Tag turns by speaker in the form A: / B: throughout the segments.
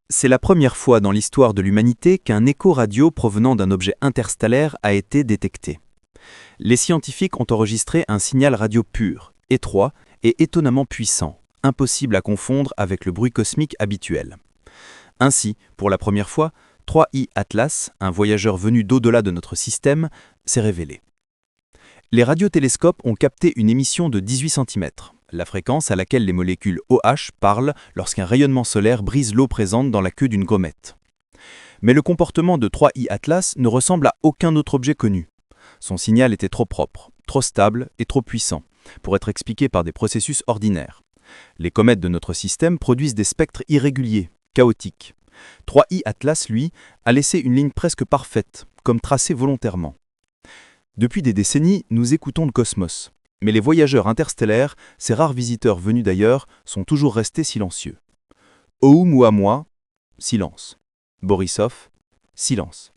A: C'est la première fois dans l'histoire de l'humanité qu'un écho radio provenant d'un objet interstellaire a été détecté. Les scientifiques ont enregistré un signal radio pur, étroit et étonnamment puissant, impossible à confondre avec le bruit cosmique habituel. Ainsi, pour la première fois, 3I Atlas, un voyageur venu d'au-delà de notre système, s'est révélé. Les radiotélescopes ont capté une émission de 18 cm, la fréquence à laquelle les molécules OH parlent lorsqu'un rayonnement solaire brise l'eau présente dans la queue d'une comète. Mais le comportement de 3I Atlas ne ressemble à aucun autre objet connu. Son signal était trop propre, trop stable et trop puissant pour être expliqué par des processus ordinaires. Les comètes de notre système produisent des spectres irréguliers, chaotiques. 3I Atlas, lui, a laissé une ligne presque parfaite, comme tracée volontairement. Depuis des décennies, nous écoutons le cosmos. Mais les voyageurs interstellaires, ces rares visiteurs venus d'ailleurs, sont toujours restés silencieux. Oumuamua, silence. Borisov, silence.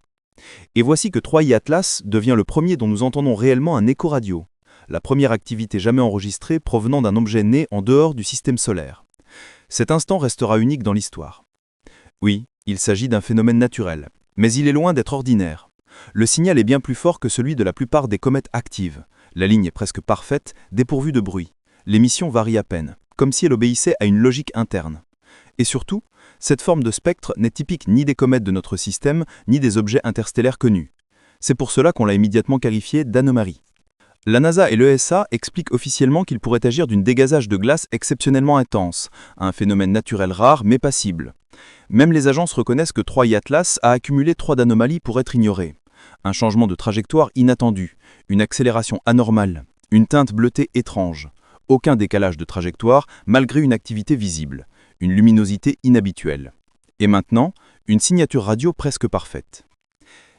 A: Et voici que 3I Atlas devient le premier dont nous entendons réellement un écho radio, la première activité jamais enregistrée provenant d'un objet né en dehors du système solaire. Cet instant restera unique dans l'histoire. Oui, il s'agit d'un phénomène naturel, mais il est loin d'être ordinaire. Le signal est bien plus fort que celui de la plupart des comètes actives. La ligne est presque parfaite, dépourvue de bruit. L'émission varie à peine, comme si elle obéissait à une logique interne. Et surtout, cette forme de spectre n'est typique ni des comètes de notre système, ni des objets interstellaires connus. C'est pour cela qu'on l'a immédiatement qualifié d'anomalie. La NASA et l'ESA expliquent officiellement qu'il pourrait agir d'un dégazage de glace exceptionnellement intense, un phénomène naturel rare mais passible. Même les agences reconnaissent que 3I Atlas a accumulé 3 d'anomalies pour être ignorées. Un changement de trajectoire inattendu, une accélération anormale, une teinte bleutée étrange, aucun décalage de trajectoire malgré une activité visible, une luminosité inhabituelle. Et maintenant, une signature radio presque parfaite.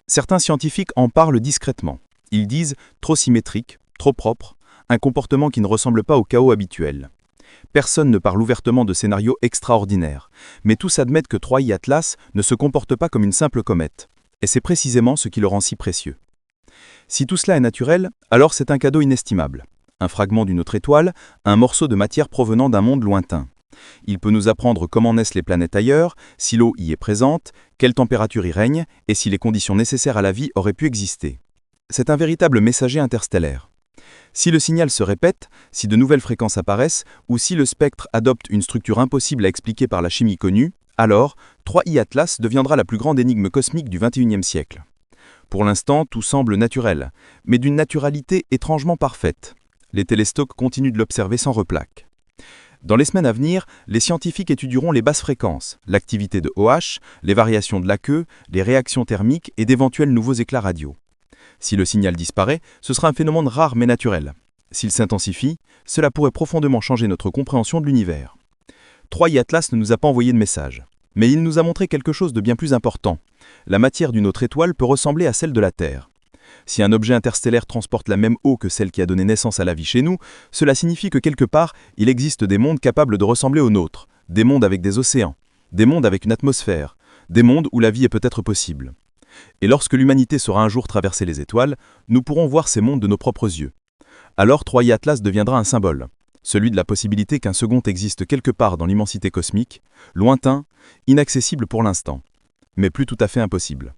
A: Certains scientifiques en parlent discrètement. Ils disent trop symétrique, trop propre, un comportement qui ne ressemble pas au chaos habituel. Personne ne parle ouvertement de scénarios extraordinaires, mais tous admettent que 3I Atlas ne se comporte pas comme une simple comète. Et c'est précisément ce qui le rend si précieux. Si tout cela est naturel, alors c'est un cadeau inestimable. Un fragment d'une autre étoile, un morceau de matière provenant d'un monde lointain. Il peut nous apprendre comment naissent les planètes ailleurs, si l'eau y est présente, quelle température y règne, et si les conditions nécessaires à la vie auraient pu exister. C'est un véritable messager interstellaire. Si le signal se répète, si de nouvelles fréquences apparaissent, ou si le spectre adopte une structure impossible à expliquer par la chimie connue, alors 3I Atlas deviendra la plus grande énigme cosmique du XXIe siècle. Pour l'instant, tout semble naturel, mais d'une naturalité étrangement parfaite. Les télescopes continuent de l'observer sans replaque. Dans les semaines à venir, les scientifiques étudieront les basses fréquences, l'activité de OH, les variations de la queue, les réactions thermiques et d'éventuels nouveaux éclats radio. Si le signal disparaît, ce sera un phénomène rare mais naturel. S'il s'intensifie, cela pourrait profondément changer notre compréhension de l'univers. 3I Atlas ne nous a pas envoyé de message, mais il nous a montré quelque chose de bien plus important. La matière d'une autre étoile peut ressembler à celle de la Terre. Si un objet interstellaire transporte la même eau que celle qui a donné naissance à la vie chez nous, cela signifie que quelque part, il existe des mondes capables de ressembler aux nôtres, des mondes avec des océans, des mondes avec une atmosphère, des mondes où la vie est peut-être possible. Et lorsque l'humanité saura un jour traverser les étoiles, nous pourrons voir ces mondes de nos propres yeux. Alors 3I Atlas deviendra un symbole. Celui de la possibilité qu'un second existe quelque part dans l'immensité cosmique, lointain, inaccessible pour l'instant, mais plus tout à fait impossible.